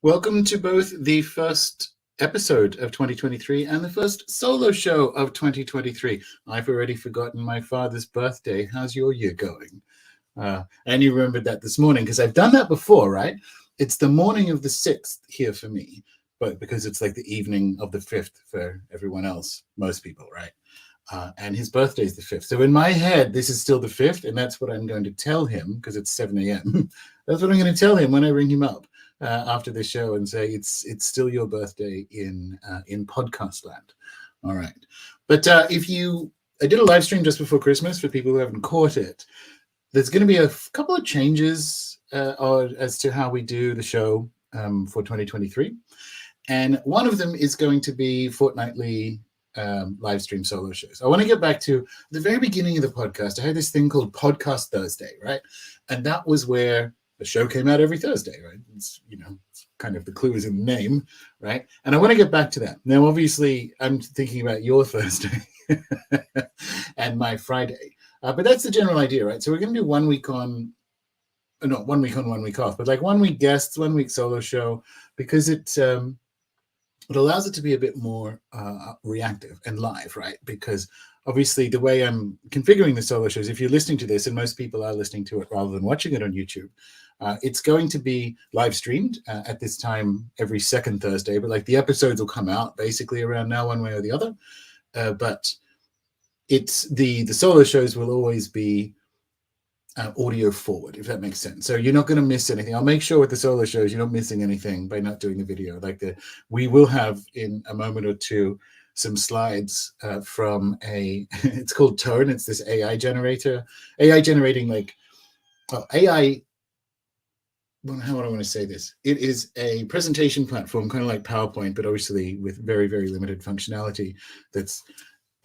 Welcome to both the first episode of 2023 and the first solo show of 2023. I've already forgotten my father's birthday. How's your year going? And you remembered that this morning because I've done that before, right? It's the morning of the 6th here for me, but because it's like the evening of the 5th for everyone else, most people, right? And his birthday is the 5th. So in my head, this is still the 5th, and that's what I'm going to tell him because it's 7 a.m. That's what I'm going to tell him when I ring him up after the show and say it's still your birthday in podcast land. All right. But I did a live stream just before Christmas for people who haven't caught it. There's going to be a couple of changes as to how we do the show for 2023. And one of them is going to be fortnightly live stream solo shows. I want to get back to the very beginning of the podcast. I had this thing called Podcast Thursday, right? And that was where the show came out every Thursday, right? It's kind of the clue is in the name, right? And I want to get back to that. Now, obviously, I'm thinking about your Thursday and my Friday. But that's the general idea, right? So we're going to do 1 week on, 1 week on, 1 week off, but like 1 week guests, 1 week solo show, because it allows it to be a bit more reactive and live, right? Because obviously the way I'm configuring the solo shows, if you're listening to this, and most people are listening to it rather than watching it on YouTube, it's going to be live streamed at this time every second Thursday, but like the episodes will come out basically around now, one way or the other. But it's the solo shows will always be audio forward, if that makes sense. So you're not going to miss anything. I'll make sure with the solo shows you're not missing anything by not doing the video. We will have in a moment or two some slides from it's called Tone. It's this AI generating AI. How do I want to say this? It is a presentation platform, kind of like PowerPoint, but obviously with very, very limited functionality. That's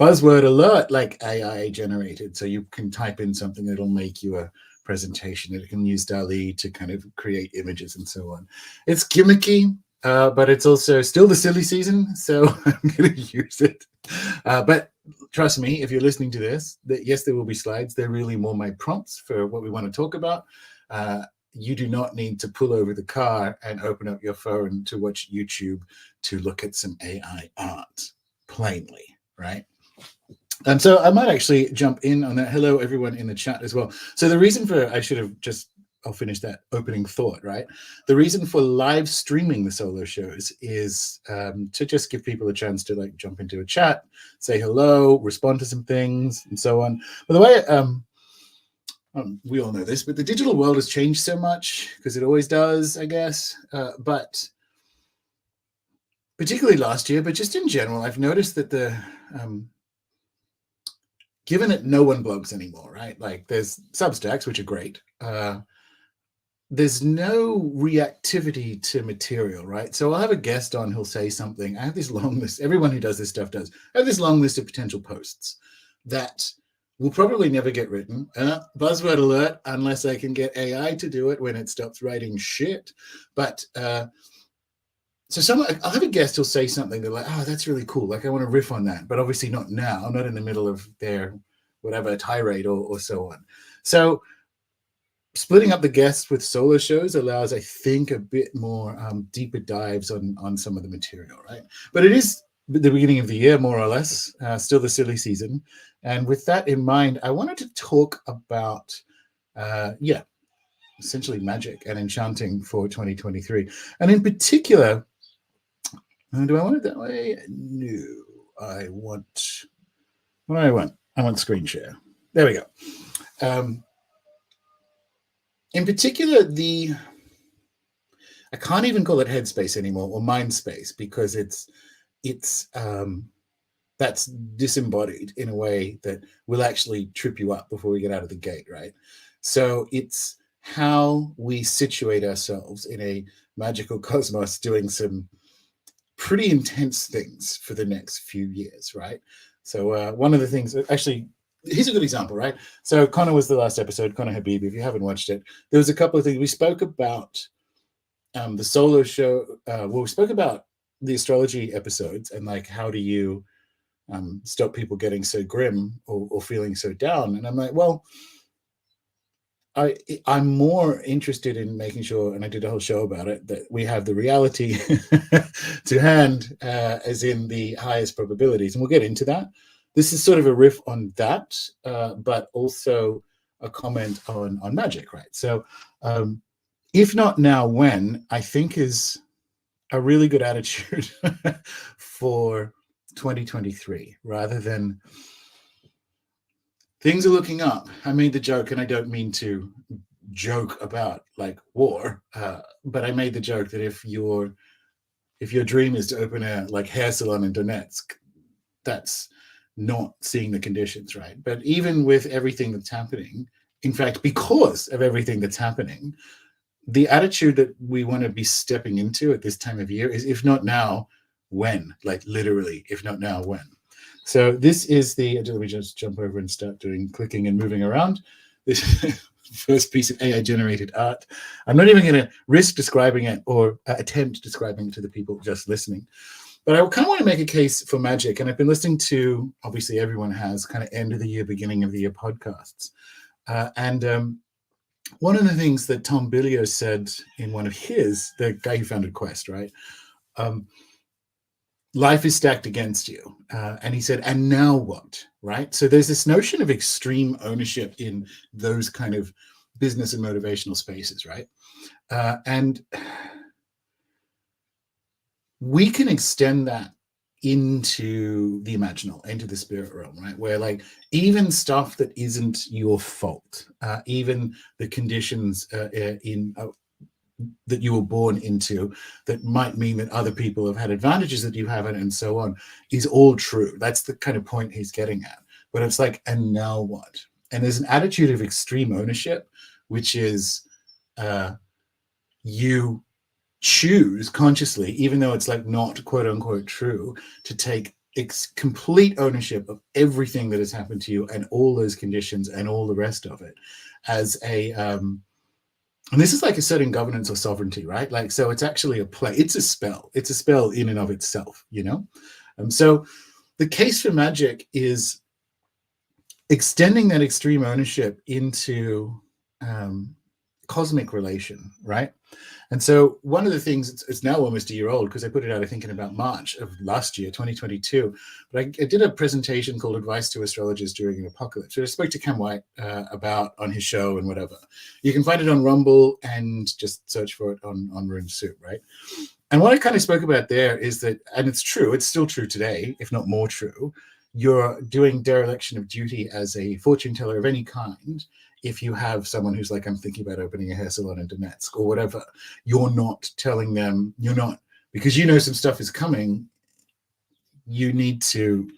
buzzword alert, like AI generated. So you can type in something that'll make you a presentation. It can use DALL-E to kind of create images and so on. It's gimmicky, but it's also still the silly season, so I'm going to use it. But trust me, if you're listening to this, yes, there will be slides. They're really more my prompts for what we want to talk about. You do not need to pull over the car and open up your phone to watch YouTube to look at some AI art, plainly, right? And so I might actually jump in on that. Hello, everyone in the chat as well. So the reason I'll finish that opening thought, right? The reason for live streaming the solo shows is to just give people a chance to like jump into a chat, say hello, respond to some things, and so on. By the way, we all know this, but the digital world has changed so much because it always does, I guess. But particularly last year, but just in general, I've noticed that given that no one blogs anymore, right? Like there's Substacks, which are great. There's no reactivity to material, right? So I'll have a guest on who'll say something. I have this long list. Everyone who does this stuff does. I have this long list of potential posts that will probably never get written. Buzzword alert, unless I can get AI to do it when it stops writing shit. But so I'll have a guest who'll say something. They're like, oh, that's really cool. Like I want to riff on that, but obviously not now, not in the middle of their whatever tirade or so on. So splitting up the guests with solo shows allows, I think, a bit more deeper dives on some of the material, right? But it is the beginning of the year, more or less, still the silly season. And with that in mind, I wanted to talk about, essentially magic and enchanting for 2023. And in particular, do I want it that way? No, I want screen share. There we go. In particular, I can't even call it headspace anymore or mind space because that's disembodied in a way that will actually trip you up before we get out of the gate, right? So it's how we situate ourselves in a magical cosmos doing some pretty intense things for the next few years, right? So one of the things, actually, here's a good example, right? So Connor was the last episode, Connor Habib. If you haven't watched it, there was a couple of things. We spoke about the solo show. We spoke about the astrology episodes and like, how do you stop people getting so grim or feeling so down? And I'm like, well, I'm more interested in making sure, and I did a whole show about it, that we have the reality to hand, as in the highest probabilities, and we'll get into that. This is sort of a riff on that, but also a comment on magic, right? So, if not now, when, I think is a really good attitude for 2023, rather than things are looking up. I made the joke, and I don't mean to joke about like war, but I made the joke that if your dream is to open a like hair salon in Donetsk, that's not seeing the conditions, right? But even with everything that's happening, in fact, because of everything that's happening, the attitude that we want to be stepping into at this time of year is, if not now, when? Like literally, if not now, when? So this is let me just jump over and start doing clicking and moving around. This first piece of AI generated art. I'm not even going to risk describing it or attempt describing it to the people just listening. But I kind of want to make a case for magic. And I've been listening to, obviously everyone has, kind of end of the year, beginning of the year podcasts. One of the things that Tom Billio said in one of his, the guy who founded Quest, right? Life is stacked against you. And he said, and now what, right? So there's this notion of extreme ownership in those kind of business and motivational spaces, right? And we can extend that into the imaginal, into the spirit realm, right? Where like even stuff that isn't your fault, even the conditions that you were born into that might mean that other people have had advantages that you haven't, and so on, is all true. That's the kind of point he's getting at. But it's like, and now what? And there's an attitude of extreme ownership, which is you choose consciously, even though it's like not quote unquote true, to take complete ownership of everything that has happened to you and all those conditions and all the rest of it as a and this is like a certain governance or sovereignty, right? Like, so it's actually a play. It's a spell. It's a spell in and of itself, you know? So the case for magic is extending that extreme ownership into cosmic relation, right? And so one of the things, it's now almost a year old because I put it out, I think, in about March of last year, 2022. But I did a presentation called Advice to Astrologers During an Apocalypse. So I spoke to Cam White about on his show and whatever. You can find it on Rumble and just search for it on Rune Soup, right? And what I kind of spoke about there is that, and it's true, it's still true today, if not more true, you're doing dereliction of duty as a fortune teller of any kind. If you have someone who's like, I'm thinking about opening a hair salon in Donetsk or whatever, you're not telling them, you're not, because you know some stuff is coming, you need to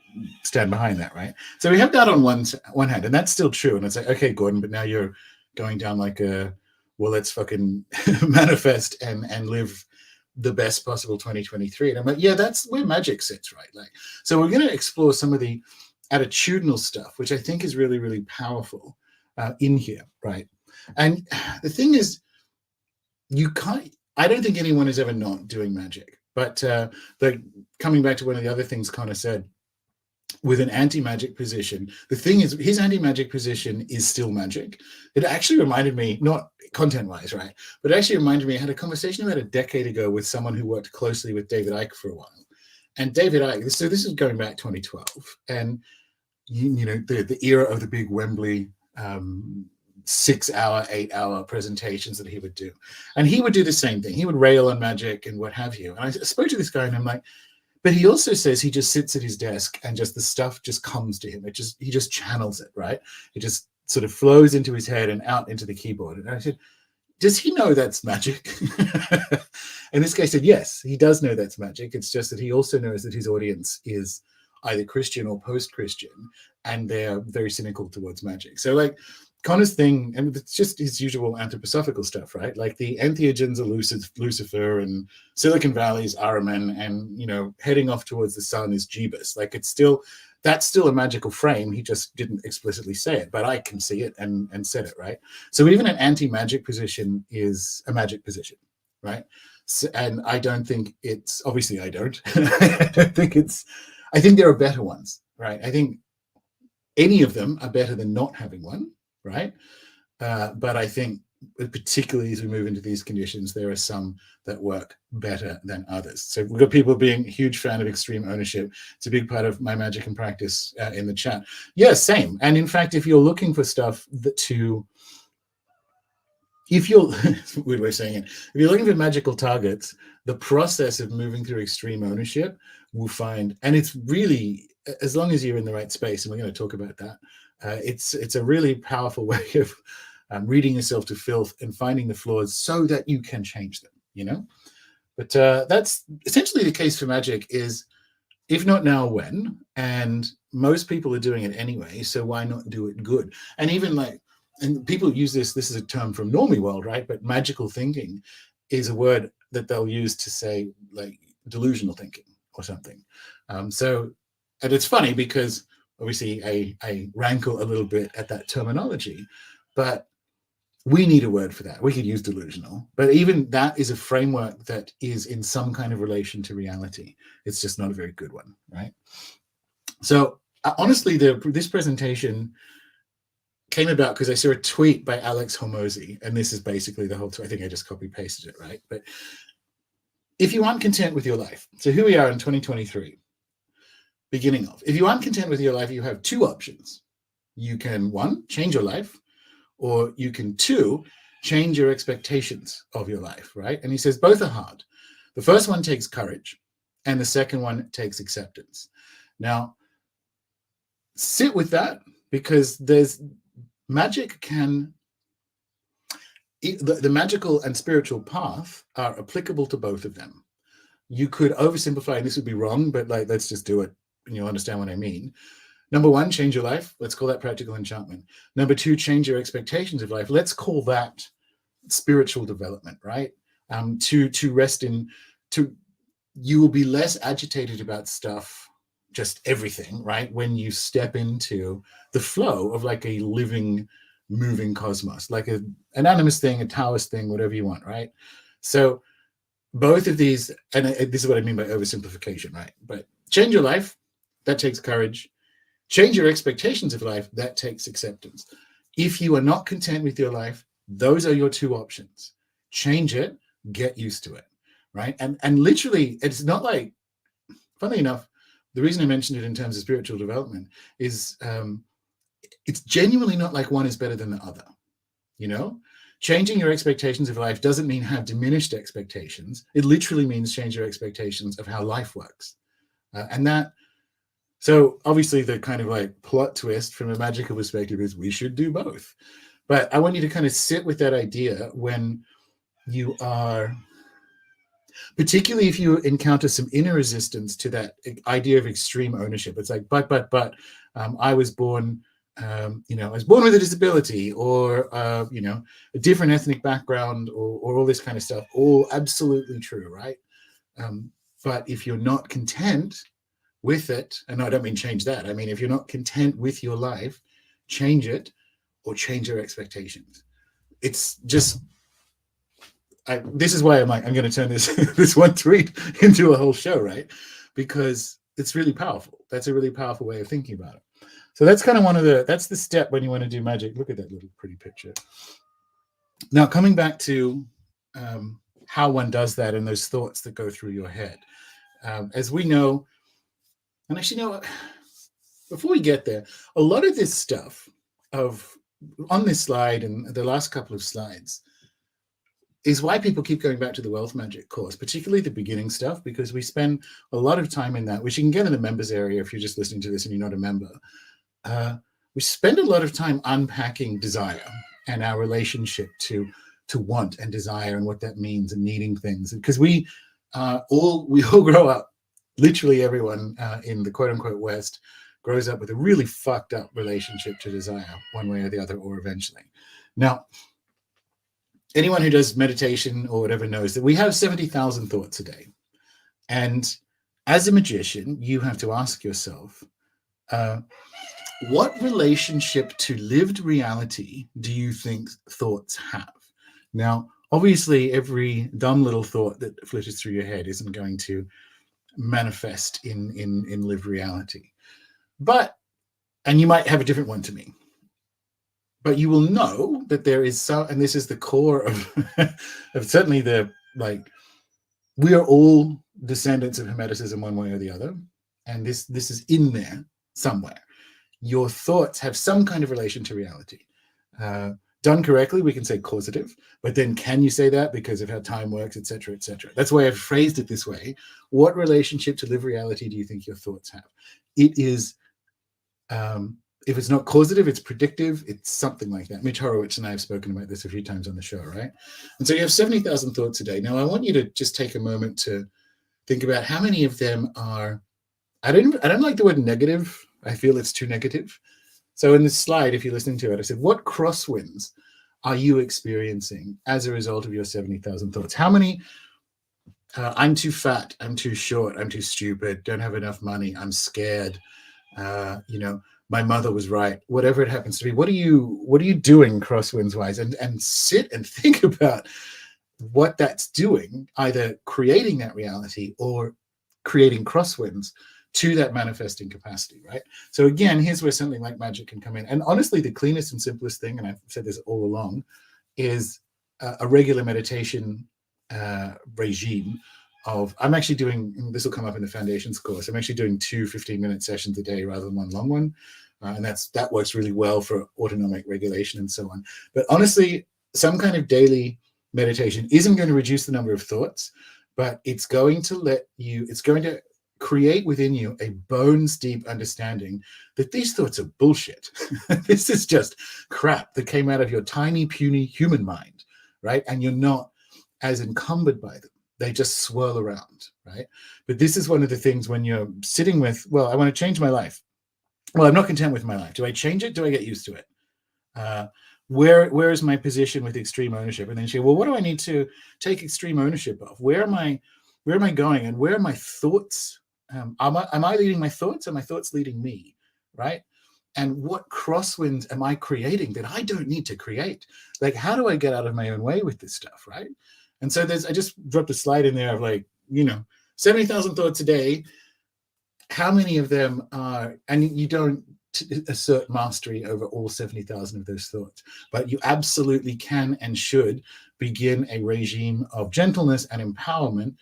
stand behind that, right? So we have that on one hand, and that's still true. And it's like, okay, Gordon, but now you're going down like a, well, let's fucking manifest and live the best possible 2023. And I'm like, yeah, that's where magic sits, right? Like, so we're going to explore some of the attitudinal stuff, which I think is really, really powerful in here, right? And the thing is, I don't think anyone is ever not doing magic, but coming back to one of the other things Connor said, with an anti-magic position, the thing is, his anti-magic position is still magic. It actually reminded me, not content-wise, right, but it actually reminded me, I had a conversation about a decade ago with someone who worked closely with David Icke for a while. And David Icke, so this is going back 2012, and you know, the era of the big Wembley 6-hour, 8-hour presentations that he would do. And he would do the same thing. He would rail on magic and what have you. And I spoke to this guy and I'm like, but he also says he just sits at his desk and just the stuff just comes to him. He just channels it, right? It just sort of flows into his head and out into the keyboard. And I said, does he know that's magic? And this guy said, yes, he does know that's magic. It's just that he also knows that his audience is either Christian or post-Christian, and they're very cynical towards magic. So like Connor's thing, and it's just his usual anthroposophical stuff, right? Like the entheogens are Lucifer, and Silicon Valley is Ahriman, and, you know, heading off towards the sun is Jeebus. Like that's still a magical frame. He just didn't explicitly say it, but I can see it and said it, right? So even an anti-magic position is a magic position, right? So, and I don't think it's, obviously I don't. I think there are better ones, right? I think any of them are better than not having one, right? But I think, particularly as we move into these conditions, there are some that work better than others. So we've got people being a huge fan of extreme ownership. It's a big part of my magic and practice in the chat. Yeah, same. And in fact, if you're looking for stuff if you're, weird way of saying it, if you're looking for magical targets, the process of moving through extreme ownership will find, and it's really, as long as you're in the right space, and we're going to talk about that, it's a really powerful way of reading yourself to filth and finding the flaws so that you can change them, you know? But that's essentially the case for magic is, if not now, when? And most people are doing it anyway, so why not do it good? And even like, and people use this is a term from normie world, right? But magical thinking is a word that they'll use to say like delusional thinking or something. And it's funny because obviously I rankle a little bit at that terminology, but we need a word for that. We could use delusional, but even that is a framework that is in some kind of relation to reality. It's just not a very good one, right? So honestly, this presentation came about because I saw a tweet by Alex Hormozy, and this is basically the whole tweet. I think I just copy pasted it, right? But if you aren't content with your life, so here we are in 2023, beginning of, if you aren't content with your life, you have two options. You can, one, change your life, or you can, two, change your expectations of your life, right? And he says both are hard. The first one takes courage, and the second one takes acceptance. Now, sit with that, because magic can, the magical and spiritual path are applicable to both of them. You could oversimplify, and this would be wrong, but like, let's just do it, and you'll understand what I mean. Number one, change your life. Let's call that practical enchantment. Number two, change your expectations of life. Let's call that spiritual development, right? To rest in, you will be less agitated about stuff, just everything, right? When you step into the flow of like a living, moving cosmos, like an animist thing, a Taoist thing, whatever you want, right? So both of these, and this is what I mean by oversimplification, right? But change your life, that takes courage. Change your expectations of life, that takes acceptance. If you are not content with your life, those are your two options. Change it, get used to it, right? And literally, it's not like, funnily enough, the reason I mentioned it in terms of spiritual development is it's genuinely not like one is better than the other, you know? Changing your expectations of life doesn't mean have diminished expectations. It literally means change your expectations of how life works. So obviously the kind of like plot twist from a magical perspective is we should do both. But I want you to kind of sit with that idea when you are, particularly if you encounter some inner resistance to that idea of extreme ownership. It's like, I was born, I was born with a disability, or, a different ethnic background, or all this kind of stuff. All absolutely true, right? But if you're not content with it, and I don't mean change that, I mean, if you're not content with your life, change it or change your expectations. It's just, this is why I'm like, I'm going to turn this one tweet into a whole show, right? Because it's really powerful. That's a really powerful way of thinking about it. So that's kind of that's the step when you want to do magic. Look at that little pretty picture. Now, coming back to how one does that and those thoughts that go through your head. As we know, and actually, before we get there, a lot of this stuff on this slide and the last couple of slides is why people keep going back to the Wealth Magic course, particularly the beginning stuff, because we spend a lot of time in that, which you can get in the members area if you're just listening to this and you're not a member. We spend a lot of time unpacking desire and our relationship to want and desire and what that means and needing things. Because we all grow up, literally everyone in the quote unquote West grows up with a really fucked up relationship to desire, one way or the other, or eventually. Now, anyone who does meditation or whatever knows that we have 70,000 thoughts a day. And as a magician, you have to ask yourself, what relationship to lived reality do you think thoughts have? Now, obviously, every dumb little thought that flitters through your head isn't going to manifest in lived reality. And you might have a different one to me. but you will know that there is some, and this is the core of, of certainly the, like, we are all descendants of Hermeticism one way or the other. And this is in there somewhere. Your thoughts have some kind of relation to reality. Done correctly, we can say causative, but then can you say that because of how time works, et cetera, et cetera? That's why I've phrased it this way. What relationship to live reality do you think your thoughts have? It is, if it's not causative, it's predictive. It's something like that. Mitch Horowitz and I have spoken about this a few times on the show, right? And so you have 70,000 thoughts a day. Now, I want you to just take a moment to think about how many of them are, I don't like the word negative. I feel it's too negative. So in this slide, if you're listening to it, I said, what crosswinds are you experiencing as a result of your 70,000 thoughts? How many, I'm too fat, I'm too short, I'm too stupid, don't have enough money, I'm scared, my mother was right, whatever it happens to be. What are you doing crosswinds wise? And sit and think about what that's doing, either creating that reality or creating crosswinds to that manifesting capacity, right? So again, here's where something like magic can come in. And honestly, the cleanest and simplest thing, and I've said this all along, is a regular meditation regime of, I'm actually doing, this will come up in the foundations course, I'm actually doing 2 15-minute sessions a day rather than one long one. And that works really well for autonomic regulation and so on. But honestly, some kind of daily meditation isn't going to reduce the number of thoughts, but it's going to create within you a bones deep understanding that these thoughts are bullshit. This is just crap that came out of your tiny, puny human mind, right? And you're not as encumbered by them. They just swirl around, right? But this is one of the things when you're sitting with, well, I want to change my life. Well, I'm not content with my life. Do I change it? Do I get used to it? Where is my position with extreme ownership? And then you say, well, what do I need to take extreme ownership of? Where am I going? And where are my thoughts? Am I leading my thoughts? Are my thoughts leading me, right? And what crosswinds am I creating that I don't need to create? Like, how do I get out of my own way with this stuff, right? And so I just dropped a slide in there of 70,000 thoughts a day. How many of them are, and you don't assert mastery over all 70,000 of those thoughts, but you absolutely can and should begin a regime of gentleness and empowerment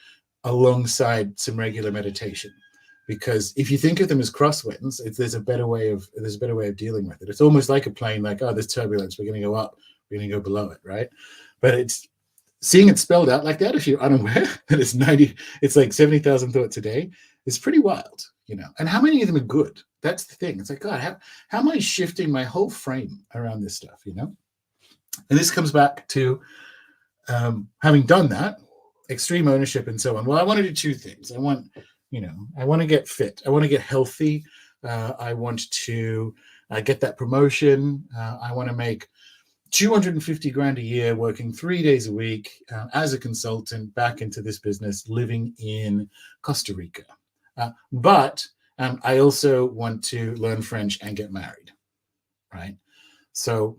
alongside some regular meditation. Because if you think of them as crosswinds, there's a better way of dealing with it. It's almost like a plane, like, oh, there's turbulence, we're going to go up, we're going to go below it, right? But it's seeing it spelled out like that, if you're unaware that it's like 70,000 thoughts a day, is pretty wild, And how many of them are good? That's the thing. It's like, God, how am I shifting my whole frame around this stuff, And this comes back to having done that, extreme ownership and so on. Well, I want to do 2 things. I want to get fit. I want to get healthy. I want to get that promotion. I want to make 250 grand a year, working 3 days a week as a consultant back into this business, living in Costa Rica. But I also want to learn French and get married, right? So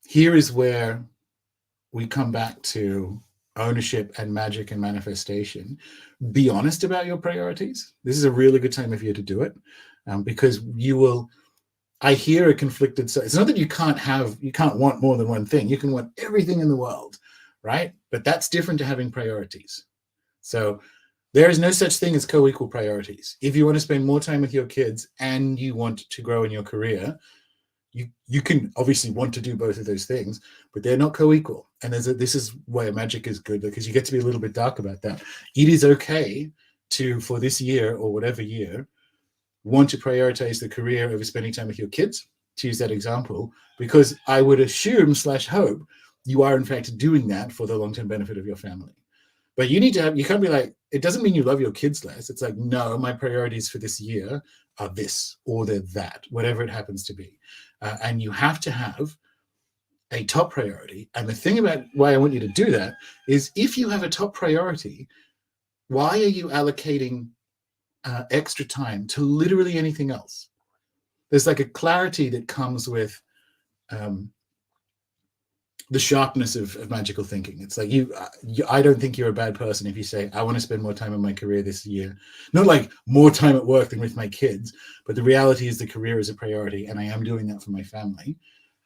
here is where we come back to ownership and magic and manifestation. Be honest about your priorities. This is a really good time of year to do it, because I hear a conflicted. So it's not that you can't want more than one thing. You can want everything in the world, right? But that's different to having priorities. So there is no such thing as co-equal priorities. If you want to spend more time with your kids and you want to grow in your career, you can obviously want to do both of those things, but they're not co-equal. And this is why magic is good, because you get to be a little bit dark about that. It is okay to, for this year or whatever year, want to prioritize the career over spending time with your kids, to use that example, because I would assume / hope you are in fact doing that for the long-term benefit of your family. But you can't be like, it doesn't mean you love your kids less. It's like, no, my priorities for this year are this or they're that, whatever it happens to be. And you have to have a top priority. And the thing about why I want you to do that is, if you have a top priority, why are you allocating extra time to literally anything else? There's like a clarity that comes with the sharpness of magical thinking. It's like I don't think you're a bad person if you say, I want to spend more time in my career this year. Not like more time at work than with my kids, but the reality is the career is a priority, and I am doing that for my family.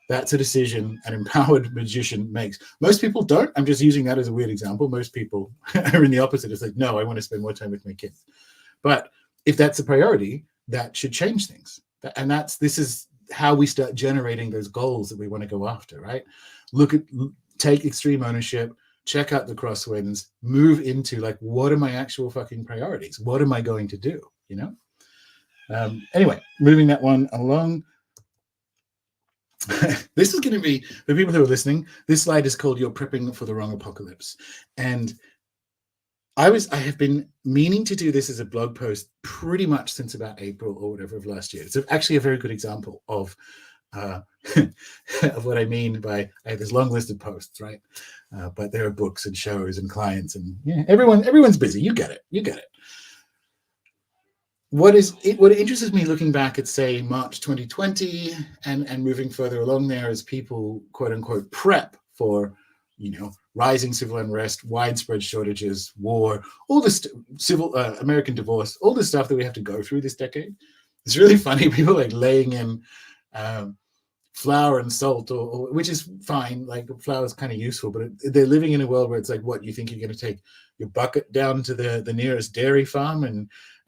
That's a decision an empowered magician makes. Most people don't. I'm just using that as a weird example. Most people are in the opposite. It's like, no, I want to spend more time with my kids. But if that's a priority, that should change things. And this is how we start generating those goals that we want to go after, right? Take extreme ownership, check out the crosswinds, move into like, what are my actual fucking priorities? What am I going to do? You know? Anyway, moving that one along. This is going to be, for people who are listening, this slide is called You're Prepping for the Wrong Apocalypse. And I have been meaning to do this as a blog post pretty much since about April or whatever of last year. It's actually a very good example of of what I mean by I have this long list of posts, right? But there are books and shows and clients and yeah, everyone's busy. You get it. What interests me looking back at, say, March 2020 and moving further along there as people, quote unquote, prep for, rising civil unrest, widespread shortages, war, all this civil American divorce, all this stuff that we have to go through this decade. It's really funny. People like laying in flour and salt, or which is fine. Like flour is kind of useful, but they're living in a world where it's like, what, you think you're going to take your bucket down to the nearest dairy farm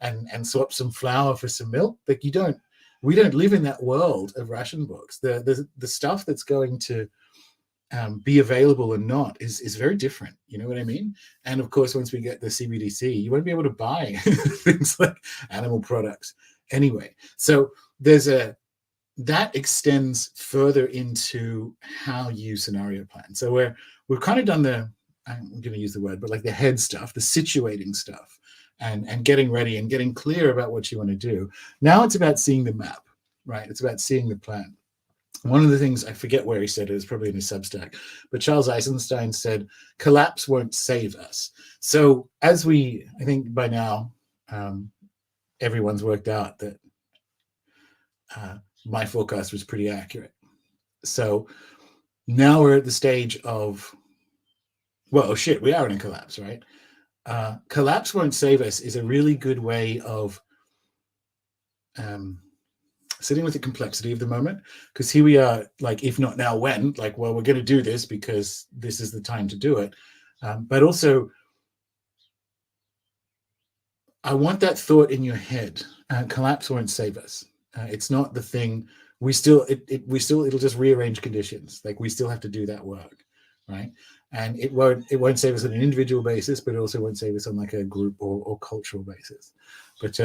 and swap some flour for some milk? Like we don't live in that world of ration books. The stuff that's going to be available or not is very different. You know what I mean? And of course, once we get the CBDC, you won't be able to buy things like animal products anyway. So that extends further into how you scenario plan. So we've kind of done I'm going to use the word, but like the head stuff, the situating stuff, and getting ready and getting clear about what you want to do. Now it's about seeing the map, right? It's about seeing the plan. One of the things, I forget where he said it, was probably in his Substack, but Charles Eisenstein said, collapse won't save us. So I think by now, everyone's worked out that my forecast was pretty accurate. So now we're at the stage of, well, shit, we are in a collapse, right? Collapse won't save us is a really good way of sitting with the complexity of the moment, because here we are, like, if not now, when? Like, well, we're going to do this because this is the time to do it. But also, I want that thought in your head. Collapse won't save us. It's not the thing. It'll just rearrange conditions. Like, we still have to do that work, right? And it won't save us on an individual basis, but it also won't save us on like a group or cultural basis. But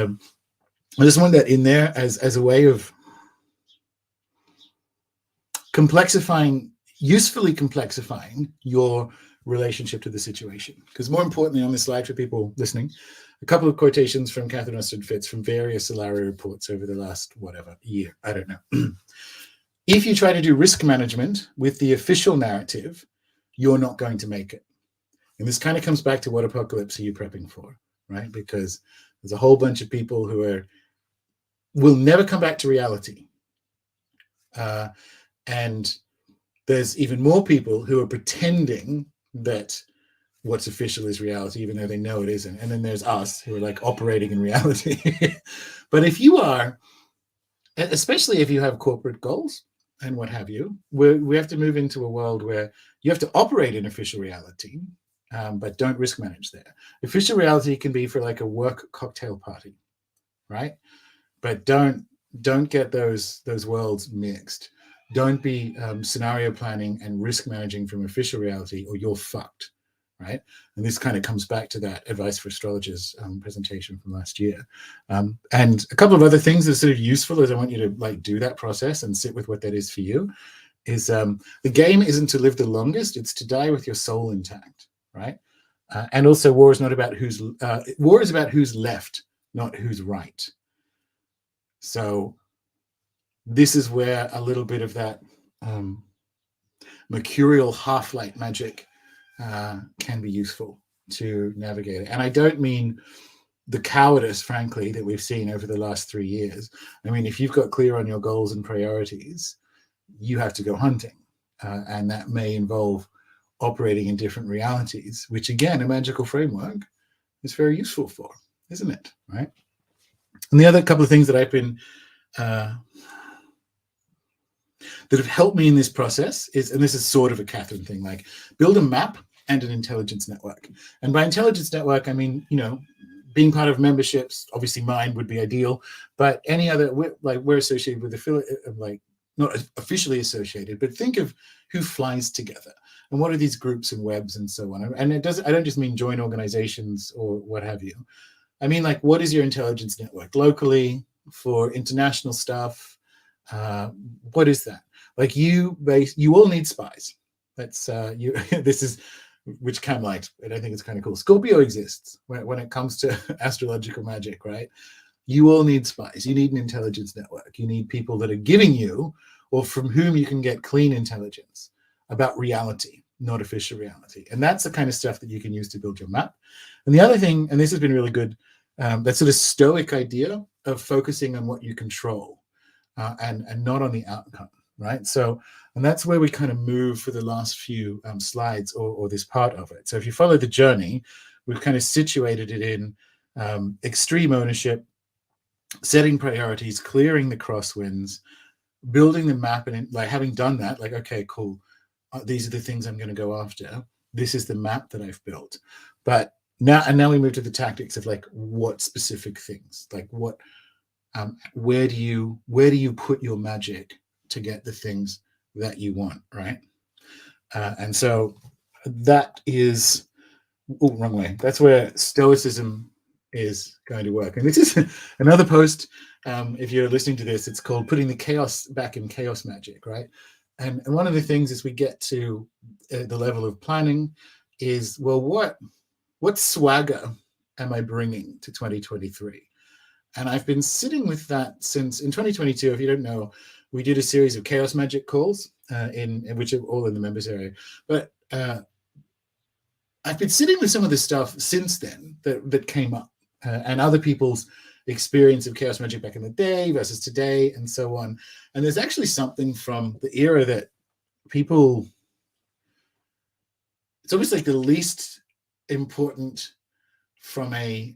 I just want that in there as a way of usefully complexifying your relationship to the situation. Because more importantly, on this slide for people listening, a couple of quotations from Catherine Austin-Fitts from various Solari reports over the last, year, I don't know. If you try to do risk management with the official narrative, you're not going to make it. And this kind of comes back to what apocalypse are you prepping for, right? Because there's a whole bunch of people who will never come back to reality. And there's even more people who are pretending that what's official is reality, even though they know it isn't. And then there's us who are like operating in reality. But if you are, especially if you have corporate goals and what have you, we have to move into a world where you have to operate in official reality, but don't risk manage there. Official reality can be for like a work cocktail party, right? But don't get those worlds mixed. Don't be scenario planning and risk managing from official reality, or you're fucked, right? And this kind of comes back to that Advice for Astrologers presentation from last year. And a couple of other things that are sort of useful as I want you to like do that process and sit with what that is for you is the game isn't to live the longest, it's to die with your soul intact, right? And also war is about who's left, not who's right. So this is where a little bit of that mercurial half-light magic can be useful to navigate it. And I don't mean the cowardice, frankly, that we've seen over the last 3 years. I mean, if you've got clear on your goals and priorities, you have to go hunting. And that may involve operating in different realities, which again, a magical framework is very useful for, isn't it? Right? And the other couple of things that I've been, the that have helped me in this process is, and this is sort of a Catherine thing, like build a map and an intelligence network. And by intelligence network, I mean, being part of memberships. Obviously mine would be ideal, but any other, we're associated with affiliate, like not officially associated, but think of who flies together and what are these groups and webs and so on. And I don't just mean join organizations or what have you. I mean, like, what is your intelligence network locally for international stuff? What is that? Like you all need spies. That's this is which Cam liked, and I think it's kind of cool. Scorpio exists when it comes to astrological magic, right? You all need spies. You need an intelligence network. You need people that are giving you, or from whom you can get clean intelligence about reality, not official reality. And that's the kind of stuff that you can use to build your map. And the other thing, and this has been really good, that sort of stoic idea of focusing on what you control and not on the outcome, right? So, and that's where we kind of move for the last few slides or this part of it. So if you follow the journey, we've kind of situated it in extreme ownership, setting priorities, clearing the crosswinds, building the map, and like having done that, like, okay, cool. These are the things I'm going to go after. This is the map that I've built. But now we move to the tactics of like what specific things, like what, where do you put your magic to get the things that you want, right? And so that is, wrong way. That's where Stoicism is going to work. And this is another post. If you're listening to this, it's called Putting the Chaos Back in Chaos Magic, right? And one of the things as we get to the level of planning is, well, what swagger am I bringing to 2023? And I've been sitting with that since in 2022. If you don't know, we did a series of chaos magic calls in which are all in the members area. But I've been sitting with some of the stuff since then that came up and other people's experience of chaos magic back in the day versus today and so on. And there's actually something from the era that people, it's almost like the least important from a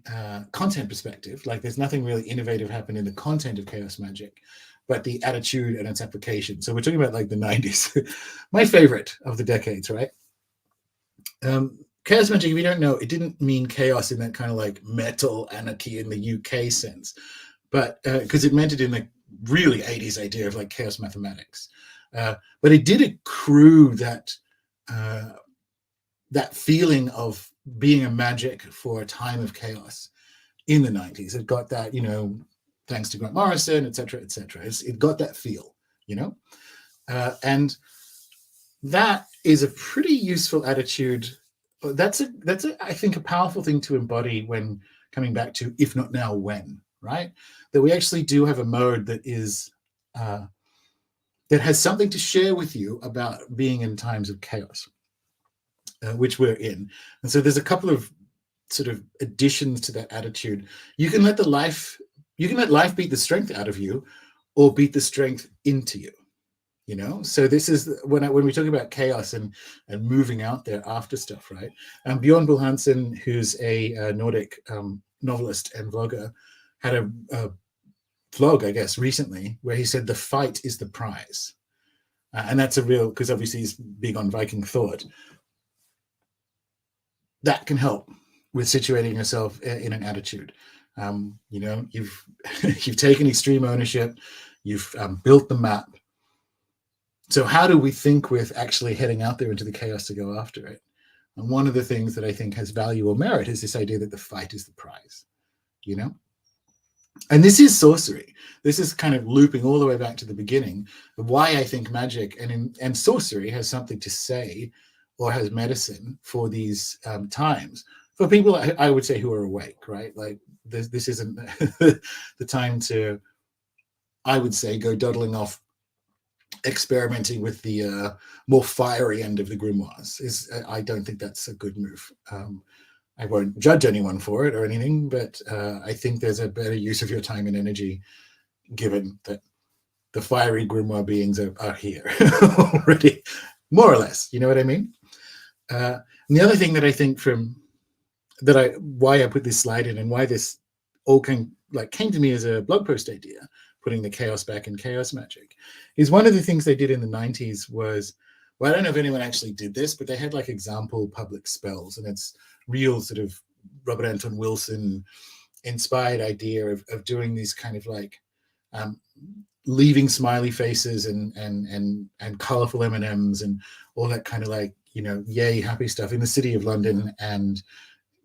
content perspective. Like there's nothing really innovative happened in the content of chaos magic, but the attitude and its application. So we're talking about like the 90s, my favorite of the decades, right? Chaos magic, if you don't know, it didn't mean chaos in that kind of like metal anarchy in the UK sense, but because it meant it in the really 80s idea of like chaos mathematics. But it did accrue that that feeling of being a magic for a time of chaos in the 90s. It got that, thanks to Grant Morrison, et cetera, et cetera. It got that feel, and that is a pretty useful attitude. That's I think a powerful thing to embody when coming back to, if not now, when, right? That we actually do have a mode that is that has something to share with you about being in times of chaos, which we're in. And so there's a couple of sort of additions to that attitude. You can let life beat the strength out of you, or beat the strength into you. So this is when we talk about chaos and moving out there after stuff, right? And Bjorn Bull Hansen, who's a Nordic novelist and vlogger, had a vlog, I guess, recently where he said the fight is the prize. And that's a real, because obviously he's big on Viking thought. That can help with situating yourself in an attitude. You've you've taken extreme ownership, you've built the map. So how do we think with actually heading out there into the chaos to go after it? And one of the things that I think has value or merit is this idea that the fight is the prize, And this is sorcery. This is kind of looping all the way back to the beginning of why I think magic and sorcery has something to say, or has medicine for these times. For people, I would say, who are awake, right? Like this isn't the time to, I would say, go dawdling off, experimenting with the more fiery end of the grimoires. I don't think that's a good move. I won't judge anyone for it or anything, but I think there's a better use of your time and energy, given that the fiery grimoire beings are here already, more or less. You know what I mean? And the other thing that I think why I put this slide in and why this all came to me as a blog post idea, putting the chaos back in chaos magic, is one of the things they did in the 90s was, well, I don't know if anyone actually did this, but they had like example public spells, and it's real sort of Robert Anton Wilson inspired idea of doing these kind of like leaving smiley faces and colorful M&Ms and all that kind of like, you know, yay happy stuff in the city of London and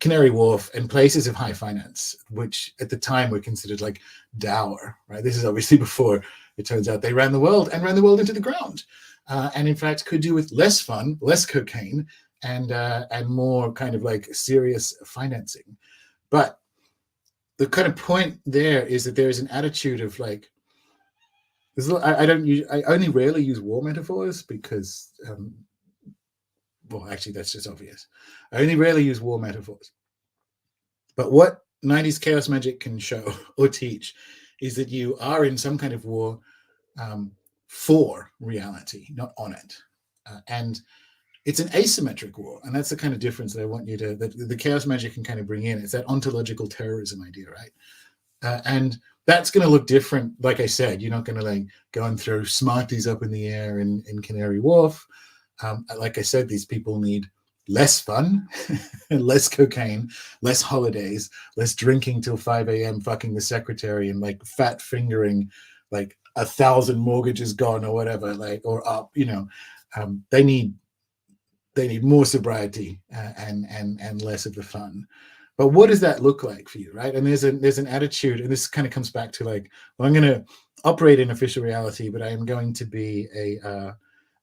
Canary Wharf and places of high finance, which at the time were considered like dour, right? This is obviously before it turns out they ran the world into the ground, and in fact could do with less fun, less cocaine, and more kind of like serious financing. But the kind of point there is that there is an attitude of like, I only rarely use war metaphors because, well, actually that's just obvious. I only rarely use war metaphors. But what 90s chaos magic can show or teach is that you are in some kind of war for reality, not on it. And it's an asymmetric war. And that's the kind of difference that I want you to, that the chaos magic can kind of bring in. It's that ontological terrorism idea, right? And that's going to look different. Like I said, you're not going to like go and throw Smarties up in the air in Canary Wharf. Like I said, these people need less fun, less cocaine, less holidays, less drinking till 5 a.m. fucking the secretary and like fat fingering like 1,000 mortgages gone or whatever, like, or up, you know. They need more sobriety and less of the fun. But what does that look like for you, right? And there's an attitude, and this kind of comes back to like, well, I'm going to operate in official reality, but I am going to be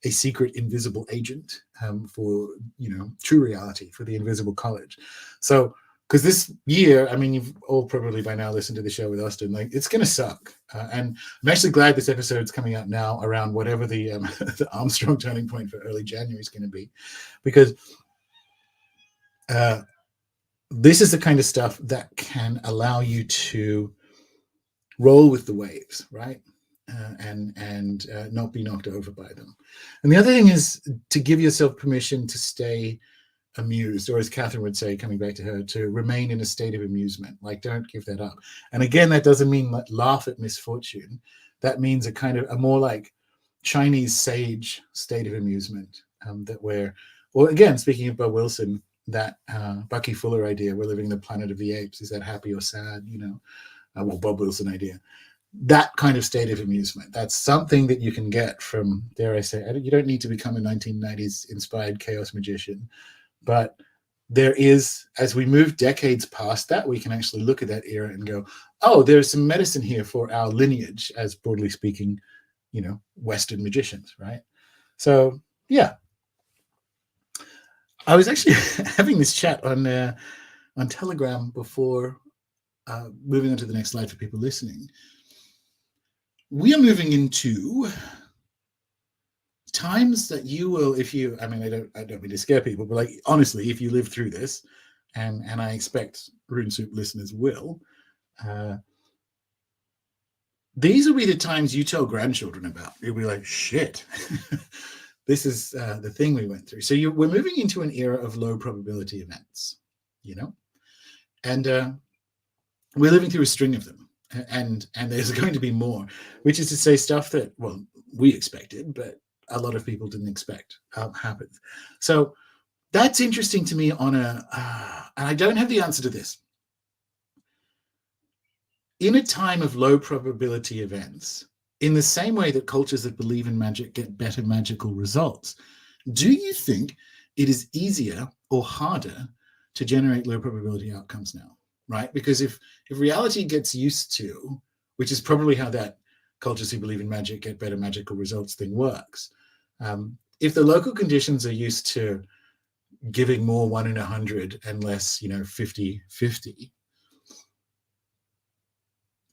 a secret invisible agent for, you know, true reality, for the invisible college. So, because this year, I mean, you've all probably by now listened to the show with Austin, like it's going to suck. And I'm actually glad this episode's coming out now around whatever the the Armstrong turning point for early January is going to be, because this is the kind of stuff that can allow you to roll with the waves, right? And not be knocked over by them. And the other thing is to give yourself permission to stay amused, or as Catherine would say, coming back to her, to remain in a state of amusement. Like, don't give that up. And again, that doesn't mean like laugh at misfortune. That means a kind of a more like Chinese sage state of amusement that we're, well, again, speaking of Bo Wilson, that Bucky Fuller idea, we're living in the planet of the apes. Is that happy or sad? You know, well, Bob Wilson idea. That kind of state of amusement. That's something that you can get from, dare I say, you don't need to become a 1990s inspired chaos magician. But there is, as we move decades past that, we can actually look at that era and go, oh, there's some medicine here for our lineage as, broadly speaking, you know, Western magicians, right? So, yeah. I was actually having this chat on Telegram before moving on to the next slide for people listening. We are moving into times that you will, if you, I mean, I don't mean to scare people, but like, honestly, if you live through this, and I expect Rune Soup listeners will, these will be the times you tell grandchildren about. You'll be like, shit, this is the thing we went through. So we're moving into an era of low probability events, you know, and we're living through a string of them, and there's going to be more, which is to say stuff that, well, we expected, but a lot of people didn't expect happened. So that's interesting to me on and I don't have the answer to this. In a time of low probability events, in the same way that cultures that believe in magic get better magical results, do you think it is easier or harder to generate low probability outcomes now, right? Because if reality gets used to, which is probably how that cultures who believe in magic get better magical results thing works, if the local conditions are used to giving more 1 in 100 and less, you know, 50-50,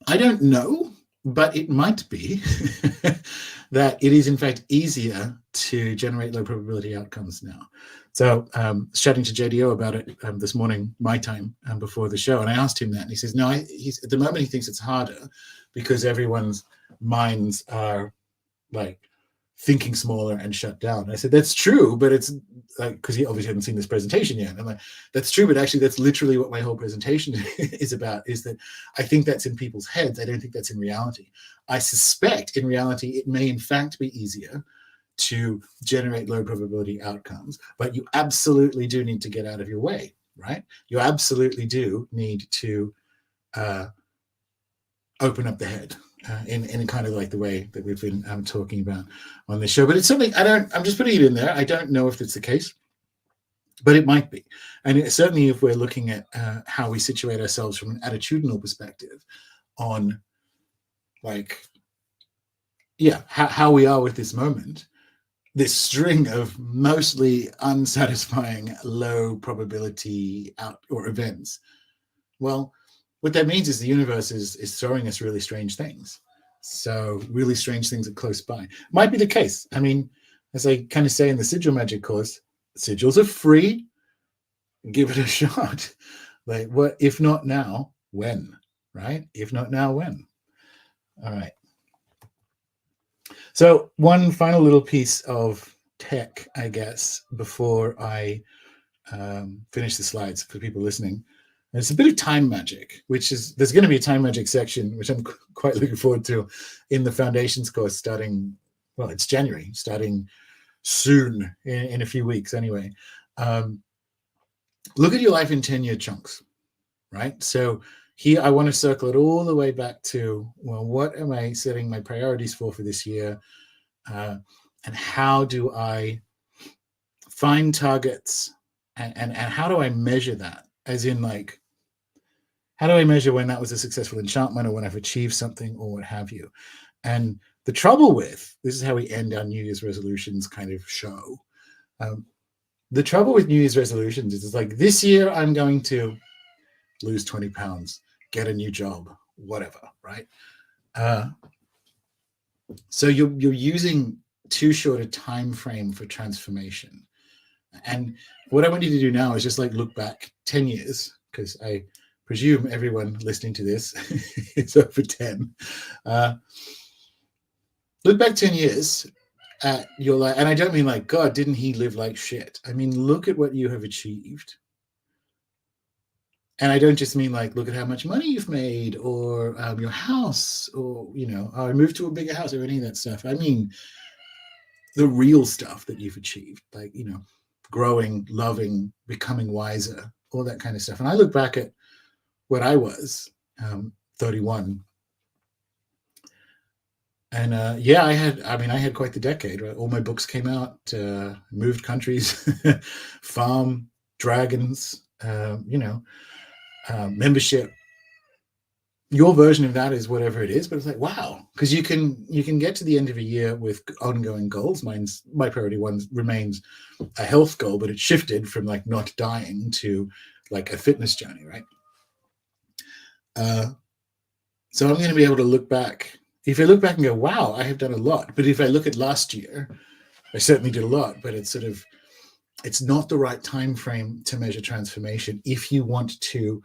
I don't know, but it might be that it is in fact easier to generate low probability outcomes now. So chatting to JDO about it this morning, my time, before the show, and I asked him that, and he says, no, he's at the moment he thinks it's harder because everyone's minds are like thinking smaller and shut down. And I said, that's true, but it's like, because he obviously hadn't seen this presentation yet. And I'm like, that's true, but actually that's literally what my whole presentation is about, is that I think that's in people's heads. I don't think that's in reality. I suspect in reality, it may in fact be easier to generate low probability outcomes, but you absolutely do need to get out of your way, right? You absolutely do need to open up the head. In kind of like the way that we've been talking about on this show. But it's something I'm just putting it in there. I don't know if it's the case, but it might be. And certainly if we're looking at how we situate ourselves from an attitudinal perspective on like, yeah, how we are with this moment, this string of mostly unsatisfying, low probability events. Well, what that means is the universe is throwing us really strange things. So really strange things are close by. Might be the case. I mean, as I kind of say in the sigil magic course, sigils are free. Give it a shot. Like, what? If not now, when? Right? If not now, when? All right. So one final little piece of tech, I guess, before I finish the slides for people listening. And it's a bit of time magic, which is, there's going to be a time magic section, which I'm quite looking forward to in the foundations course starting, well, it's January, starting soon in a few weeks anyway. Look at your life in 10-year chunks, right? So here I want to circle it all the way back to, well, what am I setting my priorities for this year? And how do I find targets and how do I measure that? As in, like, how do I measure when that was a successful enchantment or when I've achieved something or what have you? And the trouble with, this is how we end our New Year's resolutions kind of show. The trouble with New Year's resolutions is it's like, this year I'm going to lose 20 pounds, get a new job, whatever, right? So you're using too short a time frame for transformation. And what I want you to do now is just like look back 10 years, because I presume everyone listening to this is over 10. Look back 10 years at your life. And I don't mean like, God, didn't he live like shit? I mean, look at what you have achieved. And I don't just mean like, look at how much money you've made or your house or, you know, I moved to a bigger house or any of that stuff. I mean, the real stuff that you've achieved, like, you know, growing, loving, becoming wiser, all that kind of stuff. And I look back at what I was, 31. And yeah, I had quite the decade, right? All my books came out, moved countries, farm, dragons, membership. Your version of that is whatever it is, but it's like, wow, because you can get to the end of a year with ongoing goals. My priority one remains a health goal, but it shifted from like not dying to like a fitness journey, right? So I'm going to be able to look back. If I look back and go, wow, I have done a lot. But if I look at last year, I certainly did a lot, but it's not the right time frame to measure transformation if you want to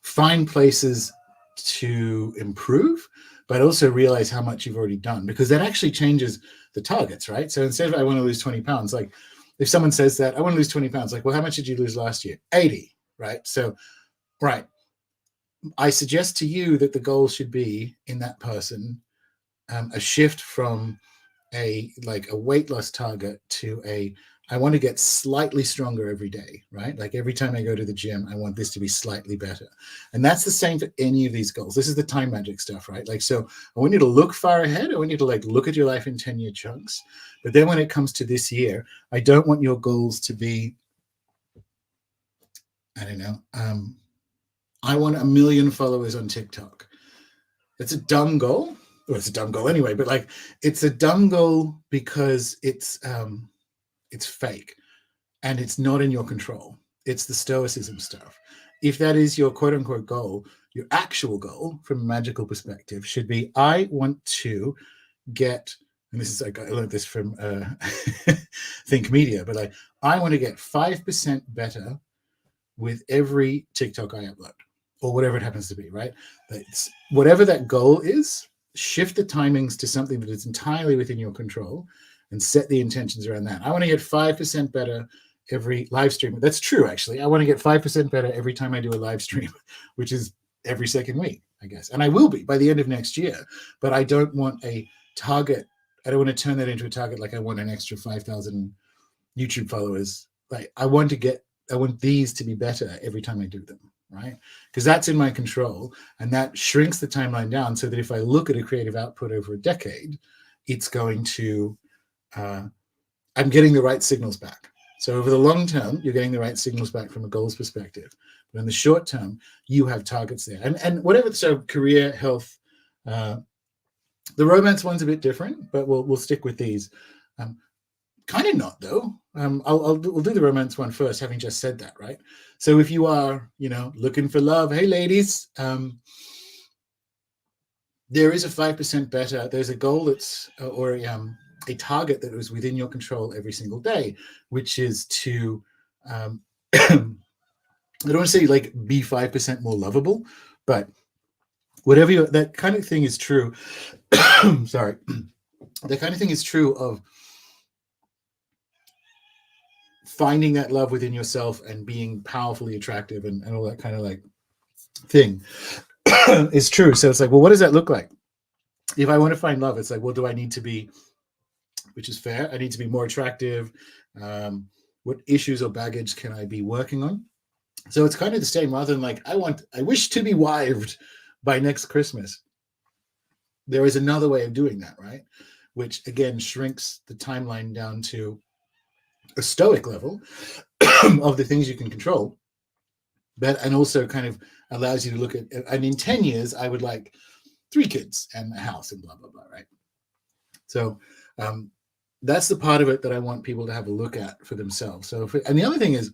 find places to improve, but also realize how much you've already done, because that actually changes the targets, right? So instead of I want to lose 20 pounds, like if someone says that I want to lose 20 pounds, like, well, how much did you lose last year? 80, right? So, right. I suggest to you that the goal should be in that person, a shift from a weight loss target to I want to get slightly stronger every day, right? Like every time I go to the gym, I want this to be slightly better. And that's the same for any of these goals. This is the time magic stuff, right? Like, so I want you to look far ahead. I want you to like look at your life in 10-year chunks. But then when it comes to this year, I don't want your goals to be, I don't know, I want 1 million followers on TikTok. It's a dumb goal. Well, it's a dumb goal anyway, but like it's a dumb goal because it's fake and it's not in your control. It's the stoicism stuff. If that is your quote unquote goal, your actual goal from a magical perspective should be, I want to get, and this is like, I learned this from Think Media, but like, I want to get 5% better with every TikTok I upload or whatever it happens to be, right? Whatever that goal is, shift the timings to something that is entirely within your control and set the intentions around that. I want to get 5% better every live stream. That's true, actually. I want to get 5% better every time I do a live stream, which is every second week, I guess. And I will be by the end of next year. But I don't want a target. I don't want to turn that into a target like I want an extra 5,000 YouTube followers. Like I want these to be better every time I do them, right? Because that's in my control, and that shrinks the timeline down so that if I look at a creative output over a decade, it's going to, I'm getting the right signals back. So over the long term, you're getting the right signals back from a goals perspective. But in the short term, you have targets there. And whatever, so career, health, the romance one's a bit different, but we'll stick with these. Kind of not, though. We'll do the romance one first, having just said that, right? So if you are, looking for love, hey, ladies, there is a 5% better. There's a goal that's, or a target that was within your control every single day, which is to, I don't want to say like be 5% more lovable, but whatever that kind of thing is true. Sorry. That kind of thing is true of finding that love within yourself and being powerfully attractive and all that kind of like thing is true. So it's like, well, what does that look like? If I want to find love, it's like, well, do I need to be, which is fair, I need to be more attractive. What issues or baggage can I be working on? So it's kind of the same, rather than like, I wish to be wived by next Christmas. There is another way of doing that, right? Which again shrinks the timeline down to a stoic level of the things you can control, and also kind of allows you to look at, and in 10 years, I would like 3 kids and a house and blah, blah, blah, right? So that's the part of it that I want people to have a look at for themselves. So, and the other thing is,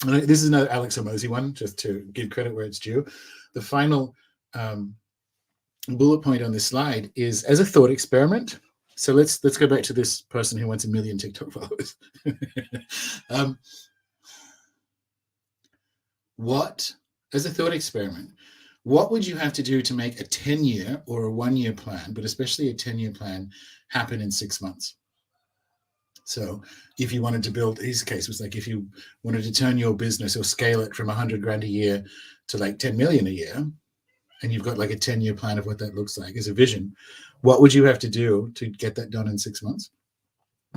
and this is another Alex Hormozi one, just to give credit where it's due. The final bullet point on this slide is as a thought experiment. So let's go back to this person who wants 1 million TikTok followers. What, as a thought experiment, what would you have to do to make a 10-year or a 1-year plan, but especially a 10-year plan, happen in 6 months? So if you wanted to build, his case was like, if you wanted to turn your business or scale it from 100 grand a year to like 10 million a year, and you've got like a 10-year plan of what that looks like as a vision, what would you have to do to get that done in 6 months?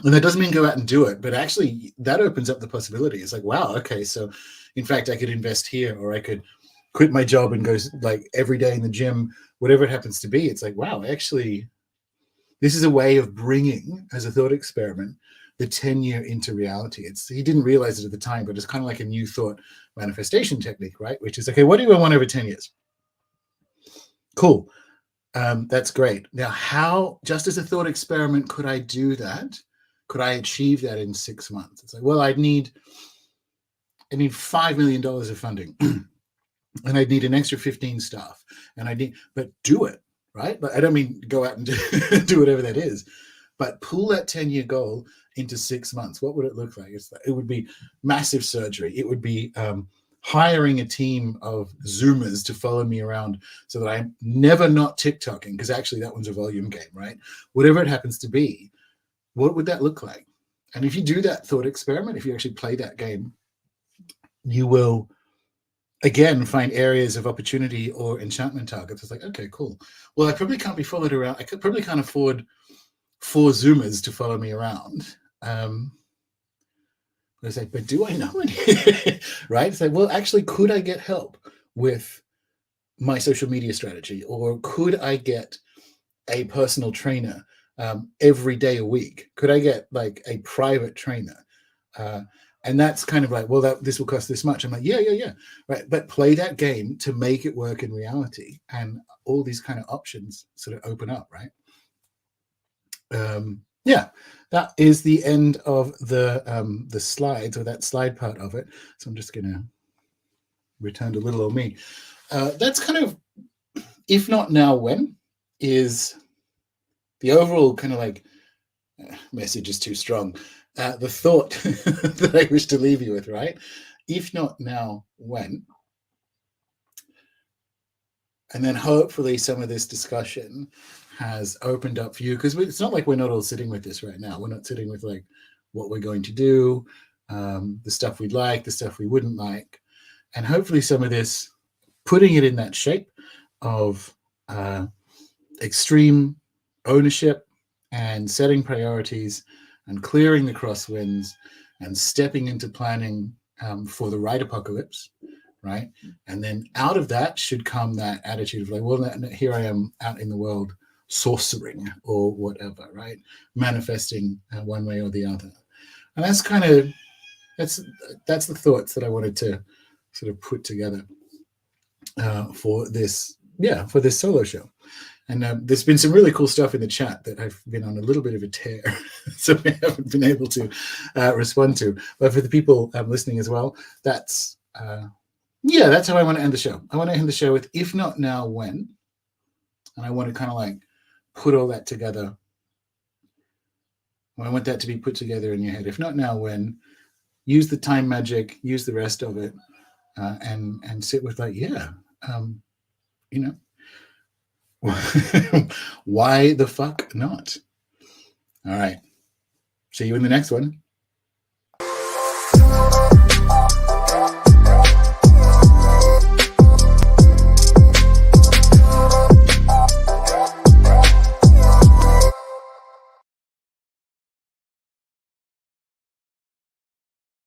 And that doesn't mean go out and do it, but actually that opens up the possibility. It's like, wow, okay, so in fact, I could invest here, or I could quit my job and go like every day in the gym, whatever it happens to be. It's like, wow, actually, this is a way of bringing, as a thought experiment, the 10-year into reality. He didn't realize it at the time, but it's kind of like a new thought manifestation technique, right? Which is, okay, what do I want over 10 years? Cool. That's great. Now, how, just as a thought experiment, could I do that? Could I achieve that in 6 months? It's like, well, I need $5 million of funding and I'd need an extra 15 staff but do it, right? But I don't mean go out and do whatever that is, but pull that 10-year goal into 6 months. What would it look like? It would be massive surgery. It would be hiring a team of Zoomers to follow me around so that I'm never not TikToking, because actually that one's a volume game, right? Whatever it happens to be, what would that look like? And if you do that thought experiment, if you actually play that game, you will, again, find areas of opportunity or enchantment targets. It's like, okay, cool. Well, I probably can't be followed around. I probably can't afford 4 Zoomers to follow me around. It's like, but do I know any? Right? It's like, well, actually, could I get help with my social media strategy? Or could I get a personal trainer every day a week? Could I get like a private trainer? And that's kind of like, well, this will cost this much. I'm like, yeah. Right. But play that game to make it work in reality. And all these kind of options sort of open up, right? Yeah, that is the end of the slides, or that slide part of it. So I'm just going to return to little old me. That's kind of, if not now, when, is the overall kind of like message is too strong. The thought that I wish to leave you with, right? If not now, when? And then hopefully some of this discussion has opened up for you, because it's not like we're not all sitting with this right now. We're not sitting with like what we're going to do, the stuff we'd like, the stuff we wouldn't like. And hopefully some of this, putting it in that shape of extreme ownership and setting priorities and clearing the crosswinds and stepping into planning for the right apocalypse, right? And then out of that should come that attitude of like, well, here I am out in the world sorcering or whatever, right? Manifesting one way or the other. And that's kind of, that's the thoughts that I wanted to sort of put together for this solo show. And there's been some really cool stuff in the chat that I've been on a little bit of a tear, so I haven't been able to respond to. But for the people listening as well, that's how I want to end the show. I want to end the show with, if not now, when? And I want to kind of like put all that together. I want that to be put together in your head. If not now, when? Use the time magic, use the rest of it, and sit with like, why the fuck not? All right. See you in the next one.